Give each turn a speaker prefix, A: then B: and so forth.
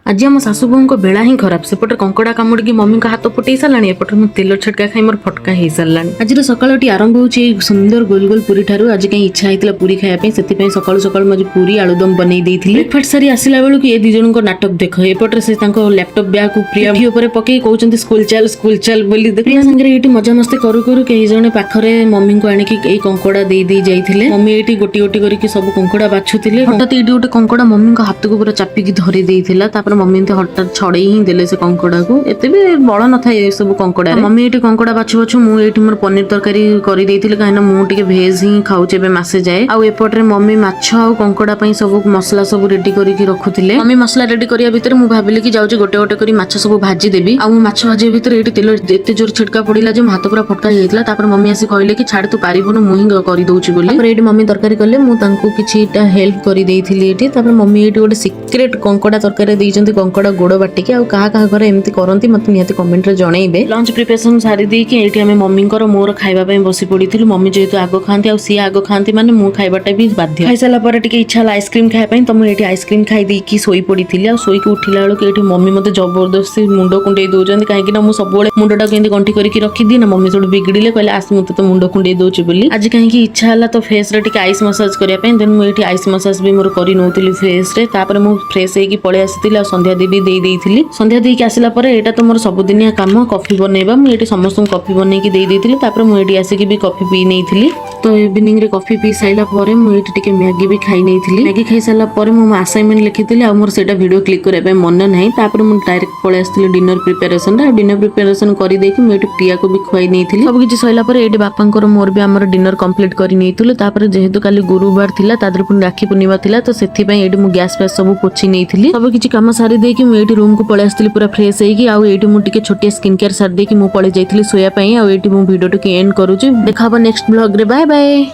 A: आज आम शाशु बों को बेला ही खराब सेपटे कंकड़ा कामुड़ी मम्मी का हाथ फुटे सारा एपटे मो तेल छटका खाई मोर फटका हो सारा। आज सकाळटी आरंभ होची सुंदर गोल गोल पूरी ठारू। आज कहीं इच्छा होता पूरी खाया से सकाळु सकाळु मुझे पूरी आलुदम बनई देइथिले। ब्रेकफास्ट सारी आसिला बेलू कि ए दी जन को नाटक देख एपटे से लैपटॉप बैग को प्रिया भी ऊपर पकई कहउचंती स्कूल चल बोली प्रिया संगे एटी मजा मस्ती करू करू कई जने पाखरे मम्मी को आनिकी ए कंकड़ा दे दे जाइथिले। मम्मी एटी गोटी गोटी करके सब कंकड़ा बाछुतिले। हठात एटी गोटे कंकड़ा मम्मी को हाथ को पूरा चापिकी धरी देइथिला। तापर मम्मी हठात छड़े ही देले से कंकड़ा को एते भी बड़ न था सब कंकड़ा। मम्मी एटी कंकड़ा बाछु बाछु मु एटी मोर पनीर तरकारी करि देइथिले काहे ना मु टिके भेज ही खाउचे बे मासे जाए। आ एपटरे मम्मी माछ आ कंकड़ा पई सब मसला सब रेडी करिकि रखुथिले। मम्मी मसला रेडी करिया भितर मु भाबिले कि जाउचे गोटे गोटे करी माछ सब भाजी देबी। आ माछ भाजी भितर एटी तेल एते जोर छिटका पड़िला जे हाथ पूरा फटका हेइतला। तापर मम्मी आसी कहले कि छाड़ तू पारिबनु मु ही करि दउची बोली। तापर एटी मम्मी तरकारी करले मु तांको किछिटा हेल्प करि देइथिली एटी। तापर मम्मी एटी गोटे सीक्रेट कंकड़ा तरकारी देइचंती कंकड़ा गोड़ बाटिके। आ कहा कहा घर एमती करंती मते नियति कमेंट रे जणैबे। लंच प्रिपरेशन सारी देई कि एटी हमें मम्मी कर मोर खाइबा पई बसी पड़िथिलु। मम्मी जेतु आगो खांती आ सी आगो खांती माने मु खाइबाटा भी बाध्य। खाइ साला पर टिके इच्छा आइसक्रीम खाइ पई त मु एटी आइसक्रीम खाइ देई कि सोई पड़िथिली। आ सोई के उठिला बेलु के एटी मम्मी मते जबरदस्ती मुंडो कुंडे दोचंती काहे कि ना मु सब बेले मुंडोटा केंदी गंठी करके रखी दी ना। मम्मी सोड बिगड़िले कहले आस मते तो मुंडो कुंडे दोची बोली। आज काहे कि इच्छा हला तो फेस रे टिके आइस मसाज करिया पई देन मु एटी आइस मसाज भी मोर करि नउतिली फेस रे। तापर मु फ्रेश हेकी पळे आसीतिली आ संध्या देबी देई देइथिली। संध्या देई के आसिला परे एटा तो मोर सबुदिनिया काम कॉफी बनेबा। मु एटी समस्त कॉफी बनै की देई देइथिली। तापर मु एटी आसी की भी कॉफी पी नेइथिली। तो इवनिंग रे कॉफी पी साइला परे मु एटी टिके मैगी भी खाई नेइथिली। मैगी खाई साला परे मु असाइनमेंट लिखिथिली आ मोर सेटा वीडियो क्लिक करे पे मन नाही। तापर मु डायरेक्ट पळे आस्थिली डिनर प्रिपरेशन रा। डिनर प्रिपरेशन करि देकी मु एटी प्रिया को भी खुआई नेइथिली। सब किछि सइला परे एटी बापांकर मोर भी हमर डिनर कंप्लीट करि नेइथिलु। तापर जेहेतु काली गुरुवार थिला तादर पुन राखी पूर्णिमा थिला तो सेथि पई एटी मु गैस फैस सब पोछि नेइथिली। सब किछि काम सारी देकी मु एटी रूम को पळे आस्थिली पूरा फ्रेश हेकी। आ एटी मु टिके छोटिया स्किन केयर सारी देकी मु पळे जाइथिली सोया पई। आ एटी मु वीडियो टके एंड करूची। देखा नेक्स्ट ब्लॉग रे। Bye bye.